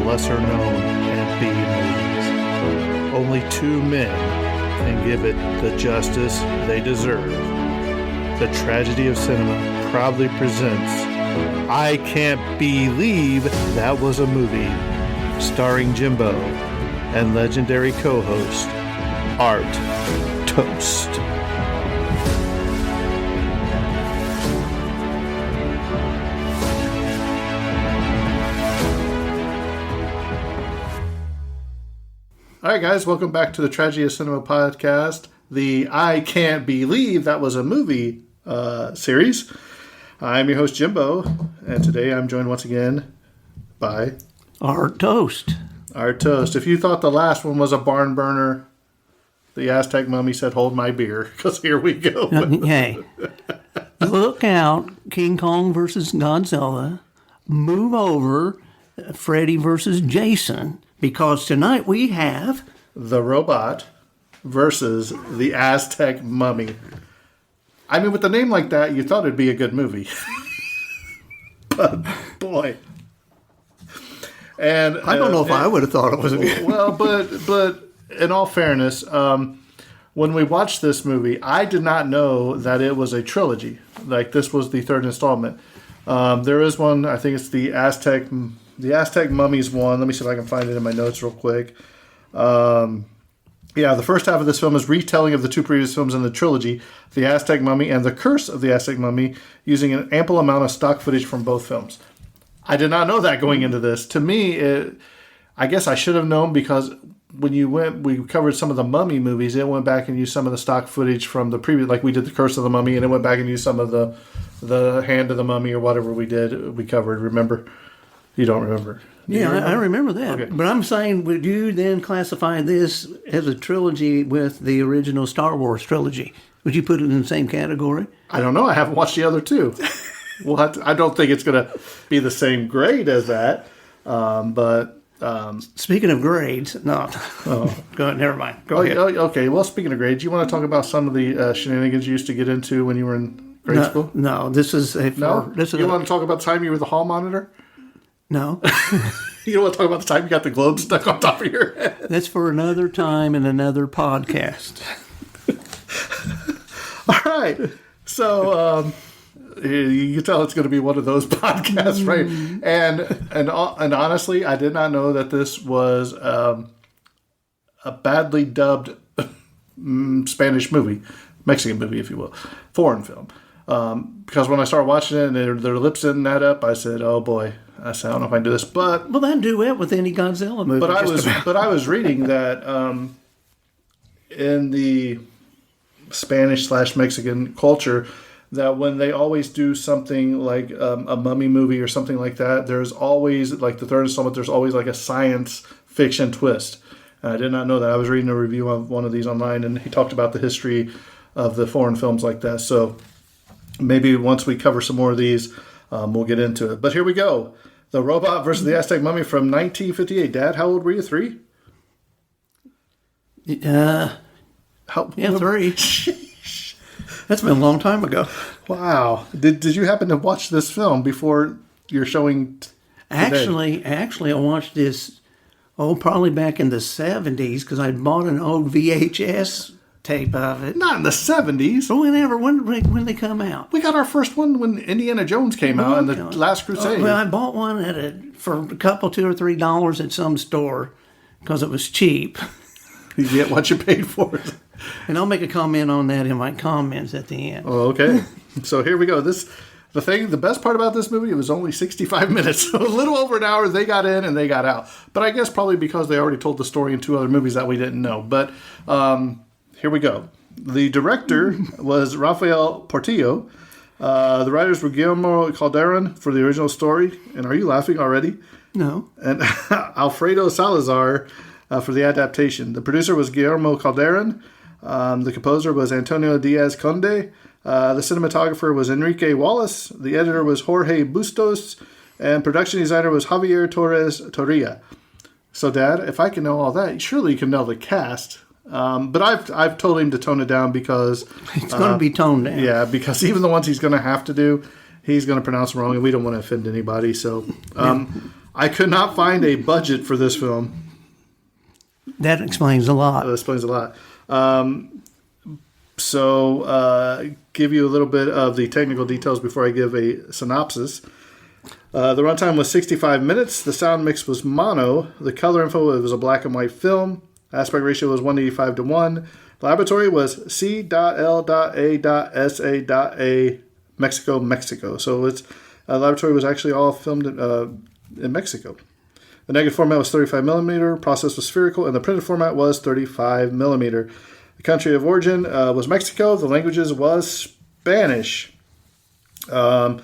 lesser known and B movies. Only two men can give it the justice they deserve. The Tragedy of Cinema proudly presents I Can't Believe That Was a Movie, starring Jimbo and legendary co-host Art Toast. All right, guys, welcome back to the Tragedy of Cinema podcast, the I Can't Believe That Was a Movie series. I'm your host, Jimbo, and today I'm joined once again by Art Toast. Art Toast. If you thought the last one was a barn burner, the Aztec Mummy said, hold my beer, because here we go. Hey, look out, King Kong versus Godzilla. Move over, Freddy versus Jason. Because tonight we have The Robot versus the Aztec Mummy. I mean, with a name like that, you thought it'd be a good movie. But, boy. And I don't know if I would have thought it was a good well, but in all fairness, when we watched this movie, I did not know that it was a trilogy. Like, this was the third installment. There is one, I think it's the Aztec Mummy's one. Let me see if I can find it in my notes real quick. The first half of this film is retelling of the two previous films in the trilogy, The Aztec Mummy and The Curse of the Aztec Mummy, using an ample amount of stock footage from both films. I did not know that going into this. To me, I guess I should have known, because when we covered some of the Mummy movies, it went back and used some of the stock footage from the previous, like we did The Curse of the Mummy, and it went back and used some of the Hand of the Mummy or whatever we covered, remember? You don't remember? I remember that. Okay. But I'm saying, would you then classify this as a trilogy with the original Star Wars trilogy? Would you put it in the same category? I don't know. I haven't watched the other two. I don't think it's going to be the same grade as that. Speaking of grades, no. Oh. Go ahead, never mind. Go ahead. Okay. Well, speaking of grades, you want to talk about some of the shenanigans you used to get into when you were in grade school? No, this is a... No? You want to talk about the time you were the hall monitor? No. You don't want to talk about the time you got the globe stuck on top of your head? That's for another time and another podcast. All right. So you can tell it's going to be one of those podcasts, right? And honestly, I did not know that this was a badly dubbed Spanish movie, Mexican movie, if you will, foreign film. Because when I started watching it and their lips didn't add up, I said, "Oh boy." I said, "I don't know if I can do this." But well, that duet with any Godzilla movie. But I was reading that in the Spanish/Mexican culture, that when they always do something like a mummy movie or something like that, there's always, like the third installment, there's always like a science fiction twist. And I did not know that. I was reading a review of one of these online, and he talked about the history of the foreign films like that. So maybe once we cover some more of these, we'll get into it. But here we go. The Robot versus the Aztec Mummy from 1958. Dad, how old were you? 3? 3. That's been a long time ago. Wow. Did you happen to watch this film before your showing today? Actually, I watched this, probably back in the 70s, because I bought an old VHS tape of it. Not in the 70s. When they come out. We got our first one when Indiana Jones came out in the Last Crusade. Well, I bought one for a couple, $2 or $3 at some store because it was cheap. You get what you paid for. And I'll make a comment on that in my comments at the end. Oh, okay. So here we go. The best part about this movie, it was only 65 minutes. So a little over an hour, they got in and they got out. But I guess probably because they already told the story in 2 other movies that we didn't know. But here we go. The director was Rafael Portillo. The writers were Guillermo Calderon for the original story. And are you laughing already? No. And Alfredo Salazar for the adaptation. The producer was Guillermo Calderon. The composer was Antonio Diaz Conde. The cinematographer was Enrique Wallace. The editor was Jorge Bustos. And production designer was Javier Torres Torilla. So, Dad, if I can know all that, surely you can know the cast. But I've told him to tone it down because it's going to be toned down. Yeah, because even the ones he's going to have to do, he's going to pronounce them wrong, and we don't want to offend anybody. So I I could not find a budget for this film. That explains a lot. That explains a lot. Give you a little bit of the technical details before I give a synopsis. The runtime was 65 minutes. The sound mix was mono. The color info, it was a black and white film. Aspect ratio was 185 to 1. Laboratory was C.L.A.S.A.A, Mexico. So its laboratory was actually all filmed in Mexico. The negative format was 35 millimeter. Process was spherical, and the printed format was 35 millimeter. The country of origin was Mexico. The languages was Spanish. What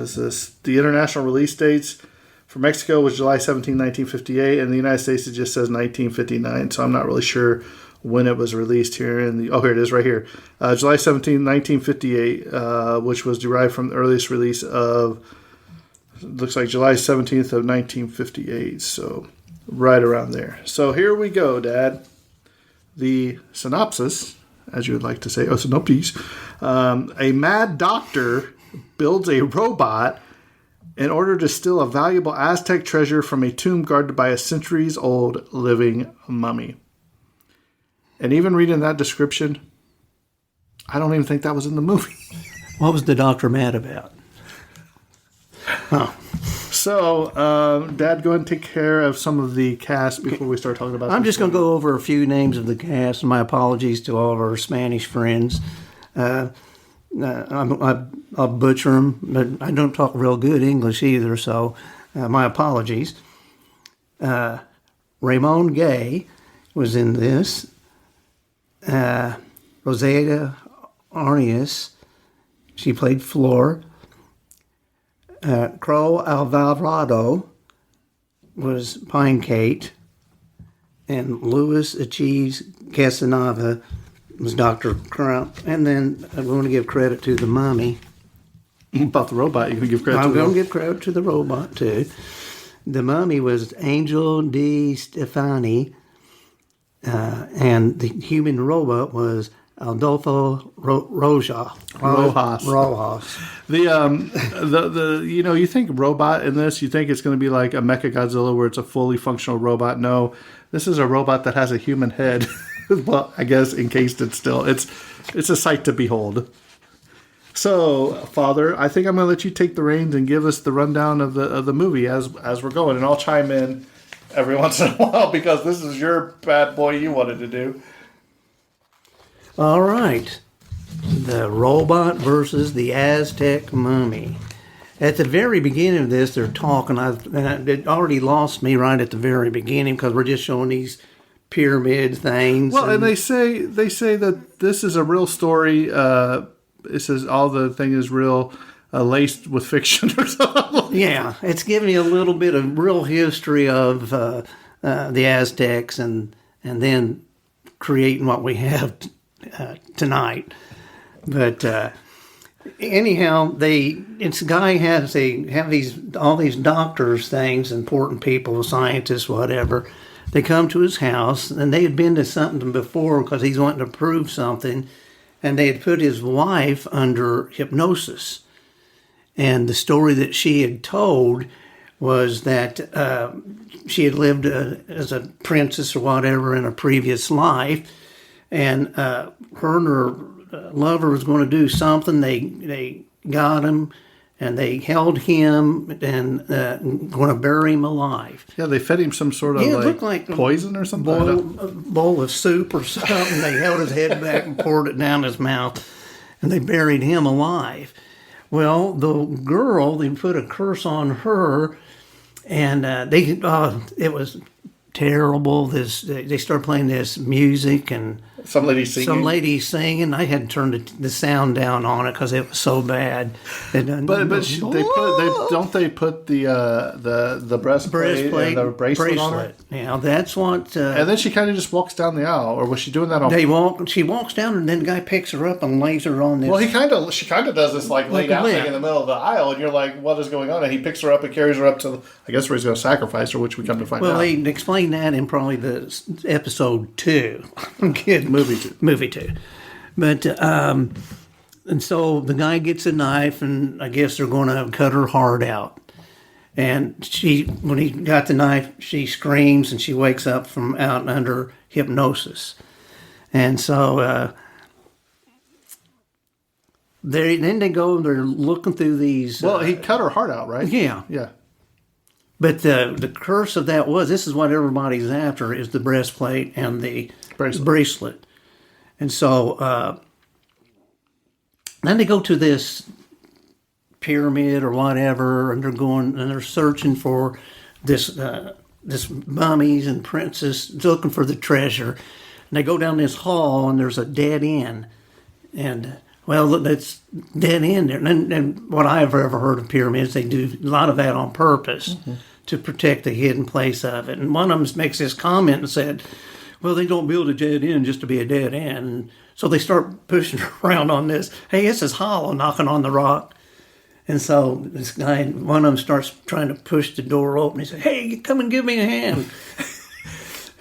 is this? The international release dates for Mexico was July 17, 1958, and the United States it just says 1959. So I'm not really sure when it was released here. Here it is, right here, July 17, 1958, which was derived from the earliest release of. Looks like July 17th of 1958. So right around there. So here we go, Dad. The synopsis, as you would like to say, synopsis. A mad doctor builds a robot in order to steal a valuable Aztec treasure from a tomb guarded by a centuries-old living mummy. And even reading that description, I don't even think that was in the movie. What was the doctor mad about? Oh. So, Dad, go ahead and take care of some of the cast before we start talking about I'm just going to go over a few names of the cast, and my apologies to all of our Spanish friends. I'll butcher them, but I don't talk real good English either, so my apologies. Ramon Gay was in this. Rosetta Arnius, she played Flor. Crow Alvarado was Pine Kate, and Luis Achilles Casanova was Dr. Crump. And then I'm going to give credit to the mummy. About the robot, you can give credit to I'm going to give credit to the robot, too. The mummy was Angel Di Stefani, and the human robot was Adolfo Rojas. The you think robot in this, you think it's going to be like a Mechagodzilla where it's a fully functional robot. No, this is a robot that has a human head. Well, I guess encased it still. It's a sight to behold. So, Father, I think I'm going to let you take the reins and give us the rundown of the movie as we're going, and I'll chime in every once in a while because this is your bad boy you wanted to do. All right. The robot versus the Aztec mummy. At the very beginning of this, they're talking. It already lost me right at the very beginning because we're just showing these pyramid things. Well, and they say that this is a real story. It says all the thing is real, laced with fiction or something. Yeah, it's giving you a little bit of real history of the Aztecs and then creating what we have tonight. But anyhow, this guy have all these doctors things, important people, scientists, whatever. They come to his house, and they had been to something before because he's wanting to prove something, and they had put his wife under hypnosis. And the story that she had told was that she had lived as a princess or whatever in a previous life, and her and her lover was going to do something. They got him, and they held him and going to bury him alive. Yeah, they fed him some sort of like poison or something. Bowl of soup or something. They held his head back and poured it down his mouth, and they buried him alive. Well, the girl, they put a curse on her, and it was terrible. They started playing this music and some lady singing. I had turned the sound down on it because it was so bad. They put the breastplate and the bracelet on her. Yeah, that's what. And then she kind of just walks down the aisle, or was she doing that? She walks down, and then the guy picks her up and lays her on this. Well, she kind of does this like laid out thing in the middle of the aisle, and you're like, what is going on? And he picks her up and carries her up to, I guess, where he's going to sacrifice her, which we come to find out. Well, they explained that in probably the episode 2. I'm kidding. Movie 2. But And so the guy gets a knife, and I guess they're going to cut her heart out. And when he got the knife, she screams and she wakes up from out under hypnosis. And so they're looking through these. Well, he cut her heart out, right? Yeah. Yeah. But the curse of that this is what everybody's after, is the breastplate and the bracelet. And so then they go to this pyramid or whatever, and they're searching for this mummies and princess, looking for the treasure. And they go down this hall, and there's a dead end. And, well, that's dead end there. And what I've ever heard of pyramids, they do a lot of that on purpose to protect the hidden place of it. And one of them makes this comment and said, well, they don't build a dead end just to be a dead end. And so they start pushing around on this. Hey, this is hollow, knocking on the rock. And so this guy, one of them starts trying to push the door open. He said, hey, come and give me a hand.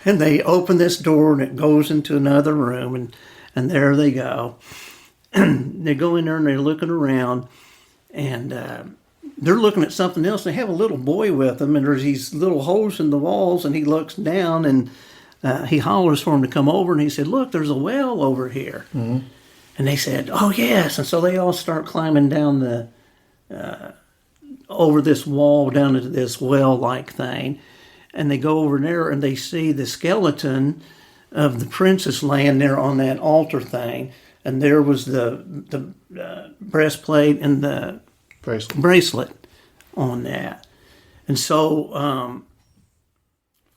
And they open this door, and it goes into another room, and there they go. They go in there, and they're looking around, and they're looking at something else. They have a little boy with them, and there's these little holes in the walls, and he looks down, and he hollers for him to come over, and he said, look, there's a well over here. Mm-hmm. And they said, oh, yes. And so they all start climbing down over this wall down into this well-like thing, and they go over there and they see the skeleton of the princess laying there on that altar thing, and there was the breastplate and the bracelet on that. And so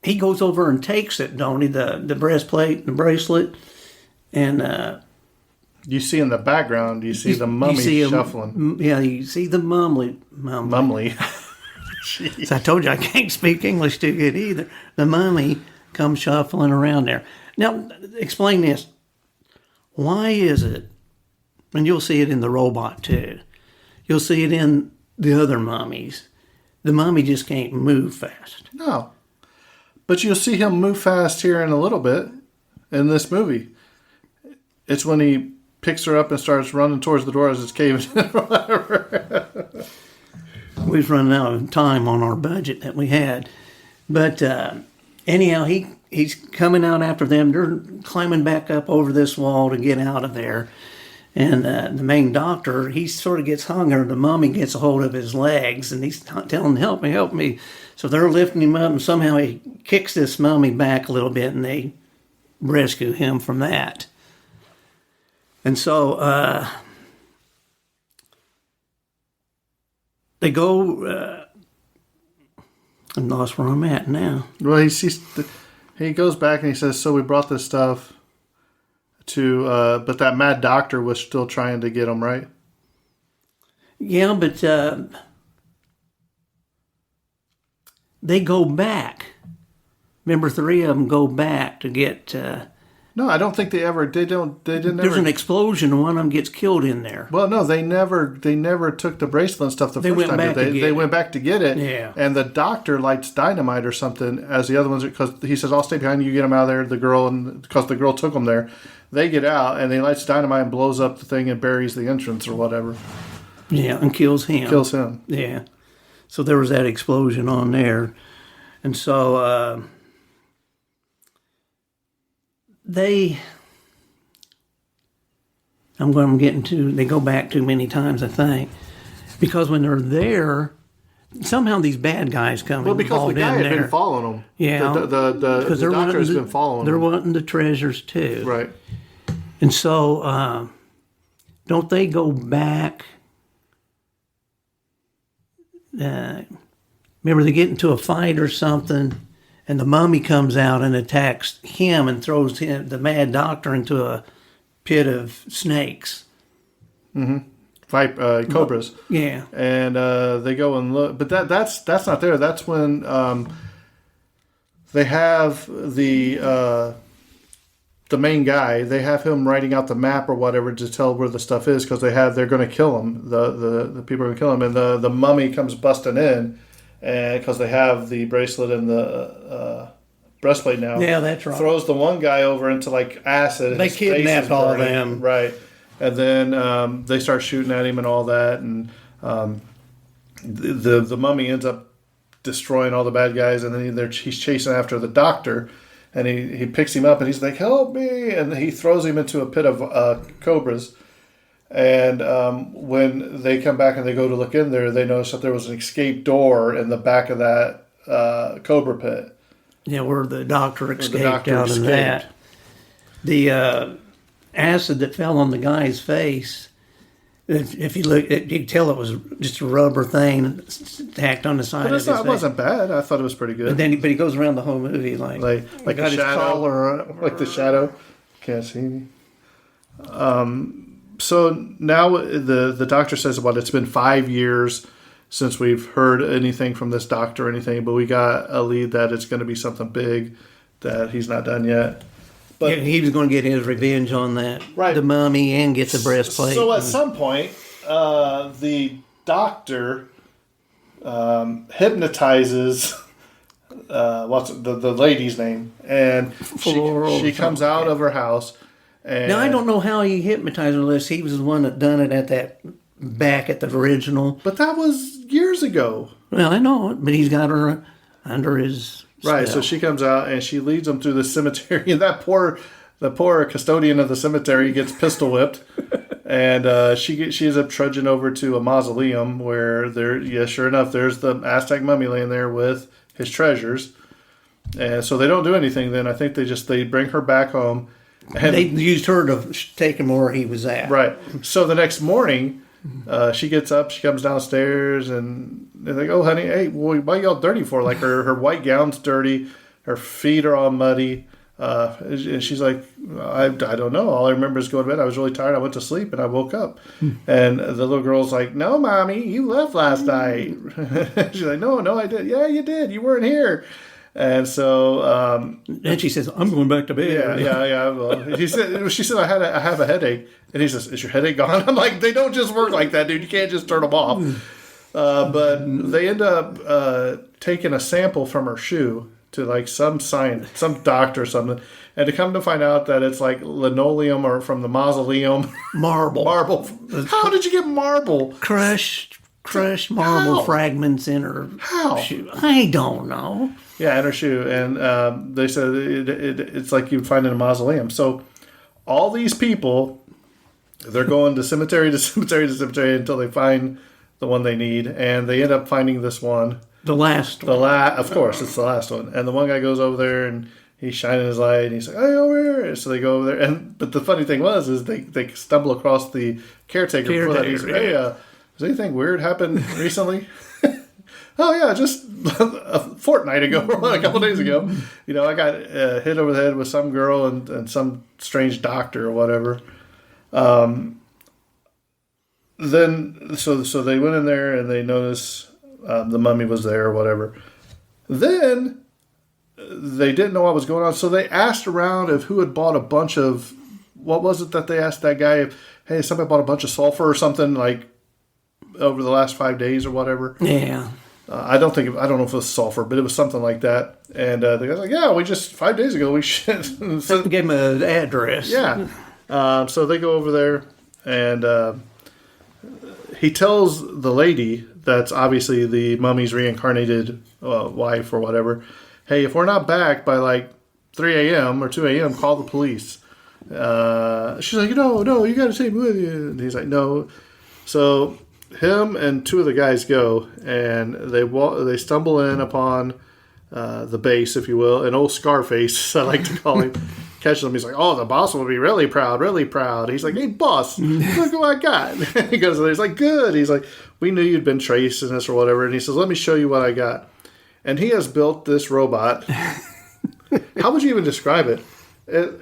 he goes over and takes it, don't he? The breastplate and the bracelet, and you see in the background, you see the mummy shuffling. You see the mummy. So I told you I can't speak English too good either. The mummy comes shuffling around there. Now, explain this. Why is it, and you'll see it in the robot too, you'll see it in the other mummies, the mummy just can't move fast. No. But you'll see him move fast here in a little bit in this movie. It's when he picks her up and starts running towards the door as it's caving in or whatever. We've run out of time on our budget that we had. But anyhow, he's coming out after them. They're climbing back up over this wall to get out of there. And the main doctor, he sort of gets hung, or the mummy gets a hold of his legs, and he's telling him, help me, help me. So they're lifting him up, and somehow he kicks this mummy back a little bit, and they rescue him from that. And so they go, I lost where I'm at now. Well, he goes back and he says, so we brought this stuff to, but that mad doctor was still trying to get him, right? Yeah, but they go back. Remember, 3 of them go back to get... No, I don't think they didn't. There's an explosion, and one of them gets killed in there. Well, no, they never took the bracelet and stuff the first time. They went back to get it. Yeah. And the doctor lights dynamite or something as the other ones, because he says, I'll stay behind you, get them out of there, the girl, and because the girl took them there. They get out, and he lights dynamite and blows up the thing and buries the entrance or whatever. Yeah, and kills him. Yeah. So there was that explosion on there. And so... they go back too many times, I think, because when they're there, somehow these bad guys come. Well, because the guy had been following them. Yeah, the doctor has been following them. They're wanting the treasures too, right? And so, don't they go back? Remember, they get into a fight or something. And the mummy comes out and attacks him and throws the mad doctor into a pit of snakes. Mm-hmm. Cobras. Yeah. And they go and look. But that's not there. That's when they have the main guy. They have him writing out the map or whatever to tell where the stuff is, because they're going to kill him. The people are going to kill him. And the mummy comes busting in. And because they have the bracelet and the breastplate now. Yeah, that's right. Throws the one guy over into like acid. They kidnapped all of them. Right. And then they start shooting at him and all that, and the mummy ends up destroying all the bad guys, and then he's chasing after the doctor, and he picks him up, and he's like, help me, and he throws him into a pit of cobras. And when they come back and they go to look in there, they notice that there was an escape door in the back of that cobra pit. Yeah, where the doctor escaped out of that. The acid that fell on the guy's face, if you look, you could tell it was just a rubber thing tacked on the side of his face. It wasn't bad. I thought it was pretty good. But he goes around the whole movie like the shadow, like the shadow. Can't see me. So now the doctor says, well, it's been 5 years since we've heard anything from this doctor or anything, but we got a lead that it's going to be something big that he's not done yet. But yeah, he was going to get his revenge on that, right, the mummy, and get the breastplate. So at some point, the doctor hypnotizes what's the lady's name, and she comes out of her house. And now I don't know how he hypnotized her unless he was the one that done it at that back at the original. But that was years ago. Well, I know, but he's got her under his spell. Right. So she comes out and she leads them through the cemetery. And the poor custodian of the cemetery gets pistol whipped, and she ends up trudging over to a mausoleum where sure enough, there's the Aztec mummy laying there with his treasures. And so they don't do anything. Then I think they bring her back home. And they used her to take him where he was at. Right. So the next morning, she gets up, she comes downstairs, and they're like, oh, honey, hey, why are you all dirty for? Like, her white gown's dirty, her feet are all muddy. And she's like, I don't know. All I remember is going to bed. I was really tired. I went to sleep, and I woke up. And the little girl's like, no, Mommy, you left last night. She's like, no, I did. Yeah, you did. You weren't here. And so, and she says, "I'm going back to bed." Yeah. Well, she said, I have a headache, and he says, "Is your headache gone?" I'm like, they don't just work like that, dude. You can't just turn them off. But they end up taking a sample from her shoe to like some doctor or something, and to come to find out that it's like linoleum or from the mausoleum, marble. How did you get marble? Crushed marble fragments in her shoe. I don't know. Yeah, in her shoe. And they said it's like you'd find in a mausoleum. So all these people, they're going to cemetery to cemetery to cemetery until they find the one they need. And they end up finding this one. The last one. Of course, it's the last one. And the one guy goes over there and he's shining his light. And he's like, hey, over here. So they go over there. But the funny thing is they stumble across the caretaker. Before that. He's like, hey, has anything weird happened recently? Oh, yeah, just a fortnight ago, or a couple days ago. You know, I got hit over the head with some girl and some strange doctor or whatever. Then, so they went in there and they noticed the mummy was there or whatever. Then they didn't know what was going on, so they asked around of who had bought a bunch of, what was it that they asked that guy if, hey, somebody bought a bunch of sulfur or something like over the last 5 days or whatever. Yeah. I don't know if it was sulfur, but it was something like that. And the guy's like, yeah, we just 5 days ago we should. So gave him an address. Yeah. So they go over there, and he tells the lady that's obviously the mummy's reincarnated wife or whatever, hey, if we're not back by like 3 a.m. or 2 a.m., call the police. She's like, no, you got to take me with you. And he's like, no. So him and two of the guys go, and they stumble in upon the base, if you will, an old Scarface, I like to call him. Catches him. He's like, oh, the boss will be really proud, really proud. He's like, hey, boss, look what I got. He goes, he's like, good. He's like, we knew you'd been tracing this or whatever. And he says, let me show you what I got. And he has built this robot. How would you even describe it? It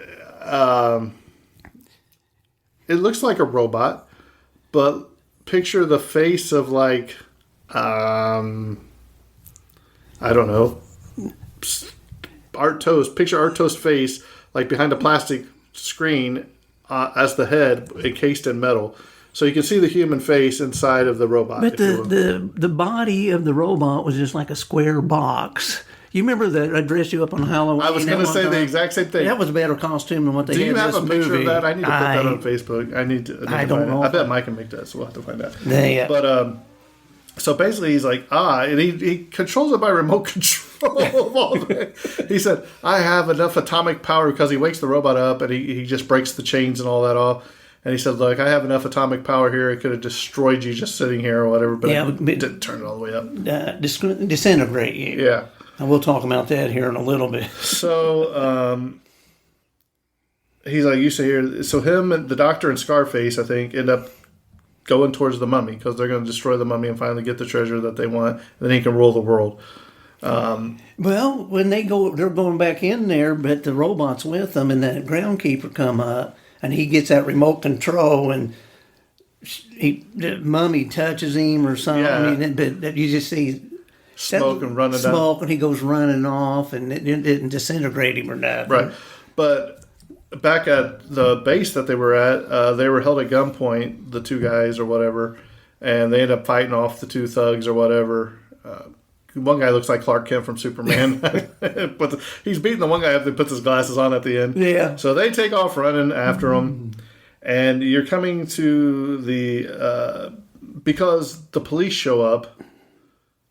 looks like a robot, but picture the face of like, I don't know, picture Art Toast's face like behind a plastic screen as the head encased in metal. So you can see the human face inside of the robot. But the body of the robot was just like a square box. You remember that I dressed you up on Halloween? I was going to say the exact same thing. That was a better costume than what they Do had you in have this a picture movie. of that? I need to put that on Facebook. I need to I don't find know. it. I bet Mike can make that, so we'll have to find out. Yeah. But so basically, he's like, and he controls it by remote control. Of all he said, I have enough atomic power because he wakes the robot up and he just breaks the chains and all that off. And he said, look, I have enough atomic power here. It could have destroyed you just sitting here or whatever, but it didn't turn it all the way up. Disintegrate you. Yeah. And we'll talk about that here in a little bit. So he's like, you say here. So him and the Doctor and Scarface, I think, end up going towards the mummy because they're going to destroy the mummy and finally get the treasure that they want. And then he can rule the world. Well, when they're going back in there, but the robot's with them, and the groundkeeper come up, and he gets that remote control, and the mummy touches him or something. Yeah. But you just see smoke and running down. Smoke, and he goes running off, and it didn't disintegrate him or nothing. Right. But back at the base that they were at, they were held at gunpoint, the two guys or whatever, and they end up fighting off the two thugs or whatever. One guy looks like Clark Kent from Superman, but he's beating the one guy up that puts his glasses on at the end. Yeah. So they take off running after him, and you're coming to the because the police show up,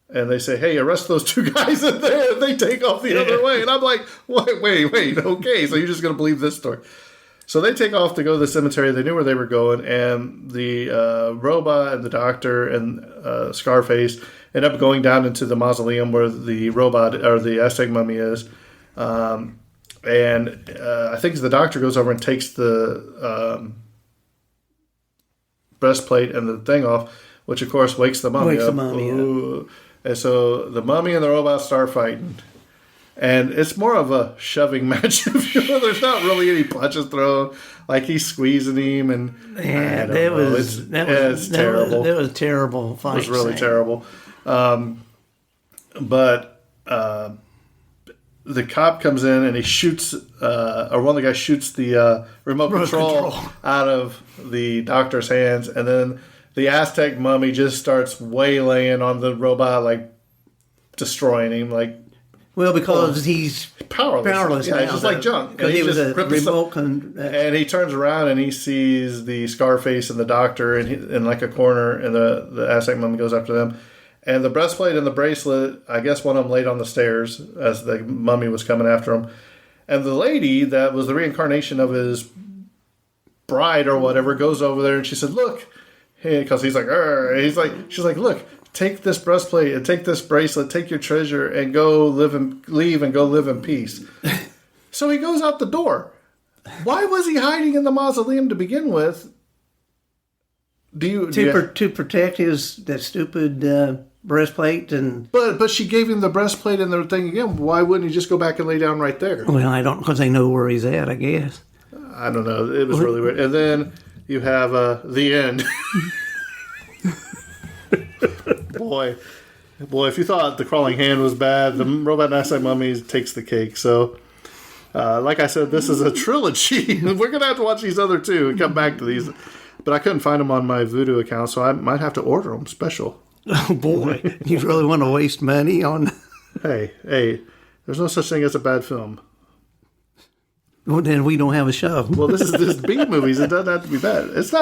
and they say, "Hey, arrest those two guys in there." And they take off the other way, and I'm like, "Wait, okay, so you're just gonna believe this story?" So they take off to go to the cemetery. They knew where they were going, and the robot and the Doctor and Scarface end up going down into the mausoleum where the robot or the Aztec mummy is. And I think the Doctor goes over and takes the breastplate and the thing off, which of course wakes the mummy up. And so the mummy and the robot start fighting. And it's more of a shoving match. There's not really any punches thrown. Like he's squeezing him, and that was terrible. That was a terrible fight. It was really terrible. But the cop comes in and he shoots, or one of the guys shoots the remote control out of the Doctor's hands, and then the Aztec mummy just starts waylaying on the robot, like destroying him, like. Well, because he's powerless. Yeah, just like junk. Because he was a remote and he turns around and he sees the Scarface and the Doctor in like a corner, and the Aztec mummy goes after them. And the breastplate and the bracelet, I guess one of them laid on the stairs as the mummy was coming after him. And the lady that was the reincarnation of his bride or whatever goes over there and she said, "Look," because he's like, "Arr." She's like, "Look. Take this breastplate and take this bracelet, take your treasure, and leave and go live in peace." So he goes out the door. Why was he hiding in the mausoleum to begin with? To protect that stupid breastplate and. But she gave him the breastplate and the thing again. Why wouldn't he just go back and lay down right there? Well, I don't, because they know where he's at, I guess. I don't know. It was really weird. And then you have the end. Boy, if you thought the crawling hand was bad, the robot Aztec mummy takes the cake. So, like I said, this is a trilogy. We're going to have to watch these other two and come back to these. But I couldn't find them on my Vudu account, so I might have to order them special. Oh, boy. You really want to waste money on... Hey, there's no such thing as a bad film. Well, then we don't have a show. Well, this is B movies. It doesn't have to be bad. It's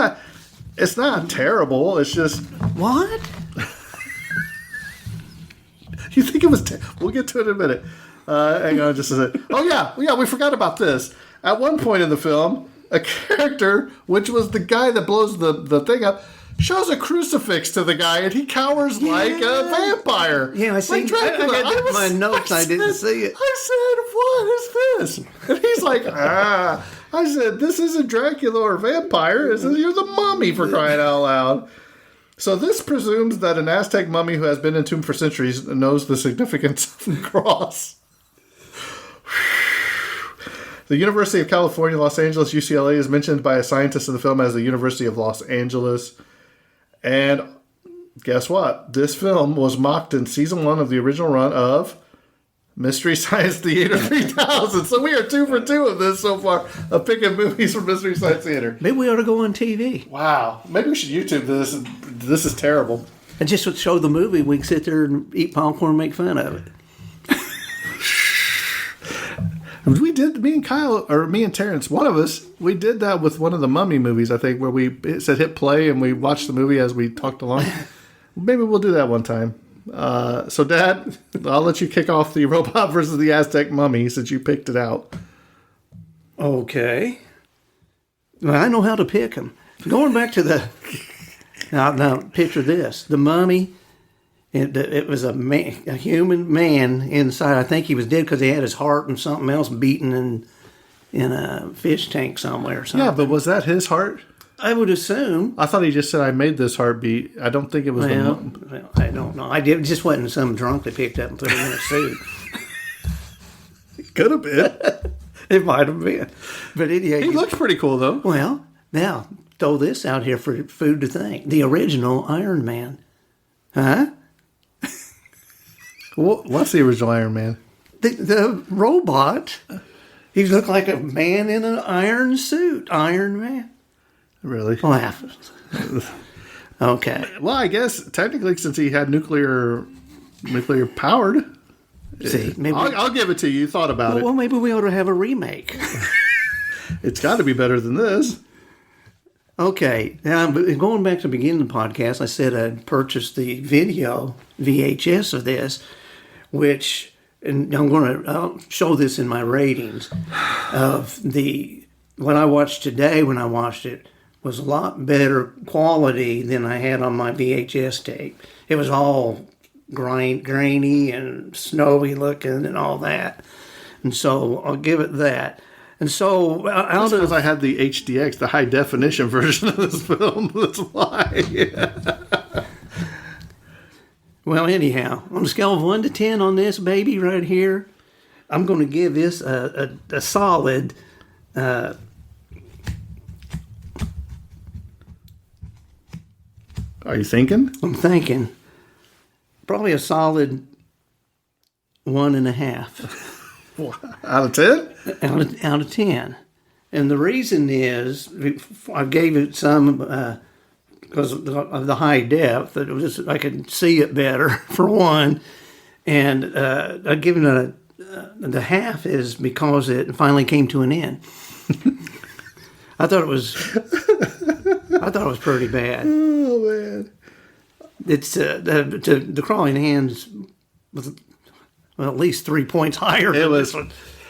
not terrible. It's just... What? You think it was... We'll get to it in a minute. Hang on just a second. Oh, yeah, we forgot about this. At one point in the film, a character, which was the guy that blows the thing up, shows a crucifix to the guy, and he cowers like a vampire. Yeah, I see. Like Dracula. I got my notes. I didn't see it. I said, what is this? And he's like, I said, this isn't Dracula or vampire. You're the mummy, for crying out loud. So this presumes that an Aztec mummy who has been entombed for centuries knows the significance of the cross. The University of California, Los Angeles, UCLA is mentioned by a scientist in the film as the University of Los Angeles. And guess what? This film was mocked in season 1 of the original run of Mystery Science Theater 3000. So we are 2 for 2 of this so far, of picking movies from Mystery Science Theater. Maybe we ought to go on TV. Wow. Maybe we should YouTube this. This is terrible. And just show the movie. We can sit there and eat popcorn and make fun of it. We did, me and Kyle, or me and Terrence, one of us, we did that with one of the Mummy movies, I think, where we said hit play and we watched the movie as we talked along. Maybe we'll do that one time. So, Dad, I'll let you kick off the Robot versus the Aztec Mummy since you picked it out. Okay. Well, I know how to pick them. Going back to the... Now picture this. The mummy, it was a human man inside. I think he was dead because he had his heart and something else beating in a fish tank somewhere or something. Yeah, but was that his heart? I would assume. I thought he just said, I made this heartbeat. I don't think it was Well, I don't know. It just wasn't some drunk that picked up and put him in a suit. Could have been. It might have been. But anyhow, He looks pretty cool, though. well, now, throw this out here for food to think. The original Iron Man. Huh? What's the original Iron Man? The robot, he looked like a man in an iron suit. Iron Man. Really? Laugh. Okay. Well, I guess technically, since he had nuclear powered, See, maybe. I'll give it to you. You thought about Well, maybe we ought to have a remake. it. It's got to be better than this. Okay. Now, going back to the beginning of the podcast, I said I'd purchased the video VHS of this, which, and I'll show this in my ratings of what I watched today when I watched it was a lot better quality than I had on my VHS tape. It was all grainy and snowy looking and all that. And so I'll give it that. And so Because I had the HDX, the high definition version of this film. That's why. Well, anyhow, on a scale of 1 to 10 on this baby right here, I'm going to give this a solid... Are you thinking? I'm thinking probably a solid 1.5 Out of 10? out of 10. And the reason is I gave it some because of the high depth that it was I could see it better for one, and I'd given it the half is because it finally came to an end. I thought it was pretty bad. Oh, man. It's the Crawling Hands was at least 3 points higher. It was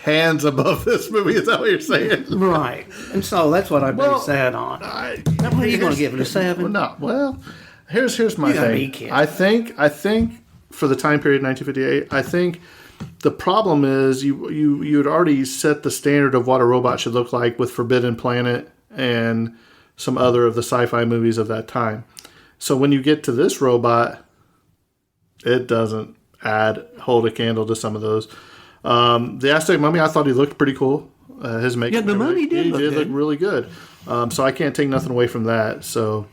hands above this movie. Is that what you're saying? Right, and so that's what I based that on. What are you going to give it, a 7? No. Well, here's my You gotta thing. be kidding. I think for the time period 1958, I think the problem is you had already set the standard of what a robot should look like with Forbidden Planet and some other of the sci-fi movies of that time. So when you get to this robot, it doesn't hold a candle to some of those. The Aztec Mummy, I thought he looked pretty cool. His makeup. Yeah, the mummy did look really good. So I can't take nothing away from that. So,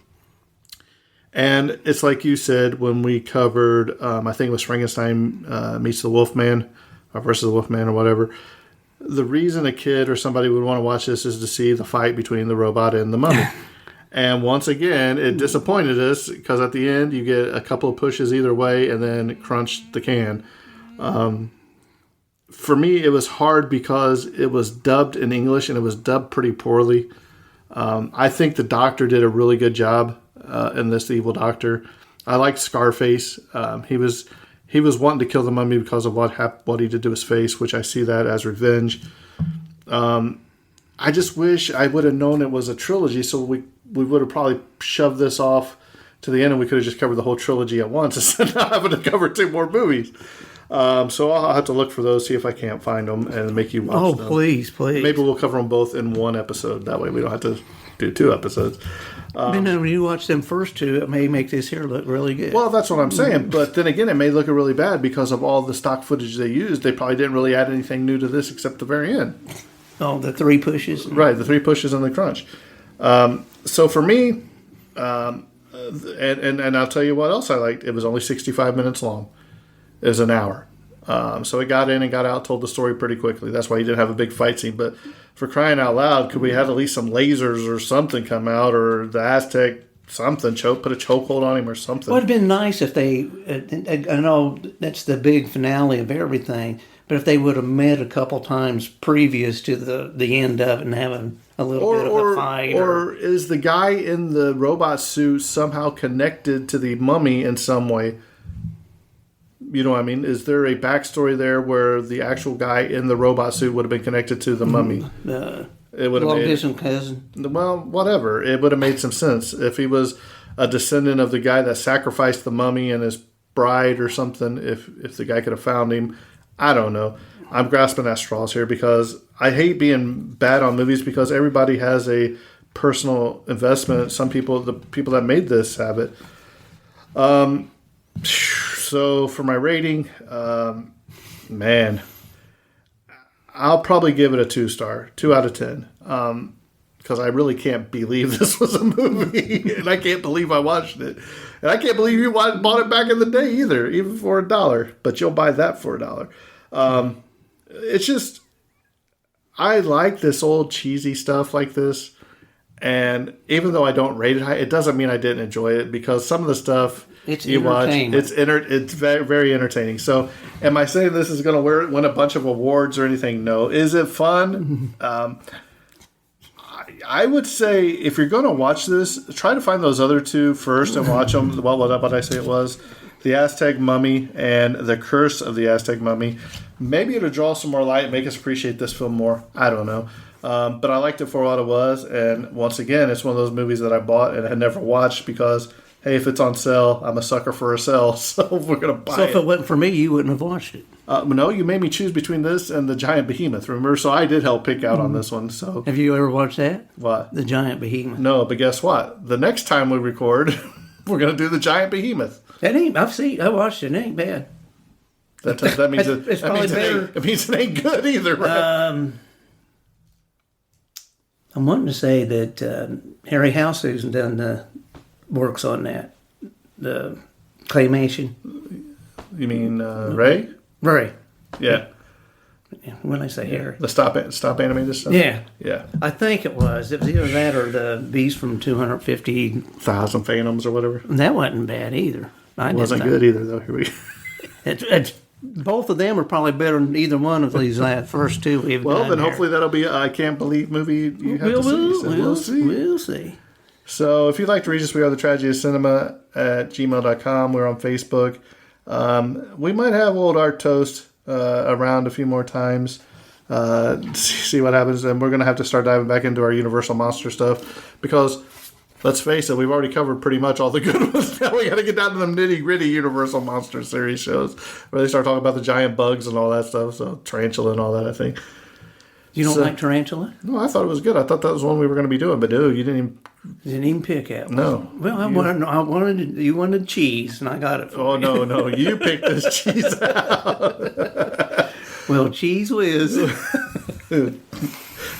and it's like you said when we covered, I think it was Frankenstein meets the Wolfman, or versus the Wolfman, or whatever. The reason a kid or somebody would want to watch this is to see the fight between the robot and the mummy. And once again, it disappointed us because at the end you get a couple of pushes either way and then crunch the can. For me, it was hard because it was dubbed in English and it was dubbed pretty poorly. I think the doctor did a really good job in this, the evil doctor. I liked Scarface. He was wanting to kill the mummy because of what he did to his face, which I see that as revenge. I just wish I would have known it was a trilogy, so we would have probably shoved this off to the end and we could have just covered the whole trilogy at once instead of having to cover 2 more movies. So I'll have to look for those, see if I can't find them, and make you watch them. Oh, please. Maybe we'll cover them both in one episode. That way we don't have to do 2 episodes. When you watch them first 2, it may make this here look really good. Well, that's what I'm saying. But then again, it may look really bad because of all the stock footage they used. They probably didn't really add anything new to this except the very end. Oh, the 3 pushes? Right, the 3 pushes and the crunch. So for me, and I'll tell you what else I liked. It was only 65 minutes long. It was an hour. So it got in and got out, told the story pretty quickly. That's why you didn't have a big fight scene. But for crying out loud, could we have at least some lasers or something come out, or the Aztec something, put a chokehold on him or something? It would have been nice if they, I know that's the big finale of everything, But if they would have met a couple times previous to the end of it and having a little bit of a fight. Or is the guy in the robot suit somehow connected to the mummy in some way? You know what I mean? Is there a backstory there where the actual guy in the robot suit would have been connected to the mummy? It would have long made, distance cousin. well, whatever. It would have made some sense if he was a descendant of the guy that sacrificed the mummy and his bride or something. If the guy could have found him, I don't know. I'm grasping at straws here because I hate being bad on movies because everybody has a personal investment. Some people, the people that made this, have it. So for my rating, man, I'll probably give it a 2-star, 2 out of 10. Because I really can't believe this was a movie, and I can't believe I watched it, and I can't believe you bought it back in the day either, even for $1. But you'll buy that for $1. It's just, I like this old cheesy stuff like this, and even though I don't rate it high, it doesn't mean I didn't enjoy it because some of the stuff it's you watch, it's very, very entertaining. So, am I saying this is going to win a bunch of awards or anything? No. Is it fun? I would say if you're going to watch this, try to find those other two first and watch them. What did I say it was? The Aztec Mummy and The Curse of the Aztec Mummy. Maybe it'll draw some more light and make us appreciate this film more. I don't know. But I liked it for what it was. And once again, it's one of those movies that I bought and had never watched because, hey, if it's on sale, I'm a sucker for a sale. So we're going to buy it. So if it wasn't for me, you wouldn't have watched it. No, you made me choose between this and The Giant Behemoth, remember? So I did help pick out on this one. So have you ever watched that? What? The Giant Behemoth. No, but guess what? The next time we record, we're going to do The Giant Behemoth. That ain't. I watched it. It ain't bad. That means it means it ain't good either, right? I'm wanting to say that Harry House done the works on that. The claymation. You mean Ray? Ray. Yeah. When I say Harry. The stop animated stuff? Yeah. Yeah. I think it was. It was either that or the Beast from 250,000 Phantoms or whatever. That wasn't bad either. It wasn't good either, though. Here we go. Both of them are probably better than either one of these first two we've done. Well, then here. hopefully that'll be a I Can't Believe movie you have to see. So we'll see. We'll see. So if you'd like to reach us, we are the Tragedy of Cinema at gmail.com. We're on Facebook. We might have Old Art Toast around a few more times. See what happens. And we're going to have to start diving back into our Universal Monster stuff because, let's face it, we've already covered pretty much all the good ones. Now we got to get down to the nitty-gritty Universal Monster series shows where they start talking about the giant bugs and all that stuff. So Tarantula and all that, I think. You don't like Tarantula? No, I thought it was good. I thought that was one we were going to be doing, but dude, you didn't even pick it. No. Well, you wanted cheese, and I got it for you. Oh, no. You picked this cheese out. Well, cheese whiz.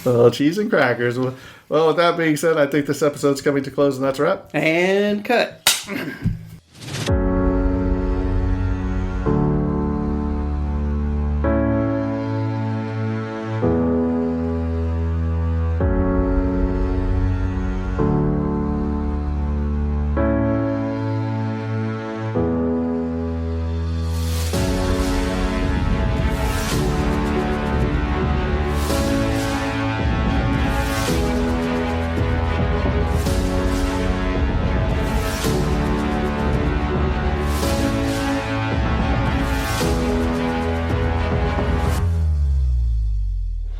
Well, cheese and crackers. Well, with that being said, I think this episode's coming to close, and that's a wrap. And cut.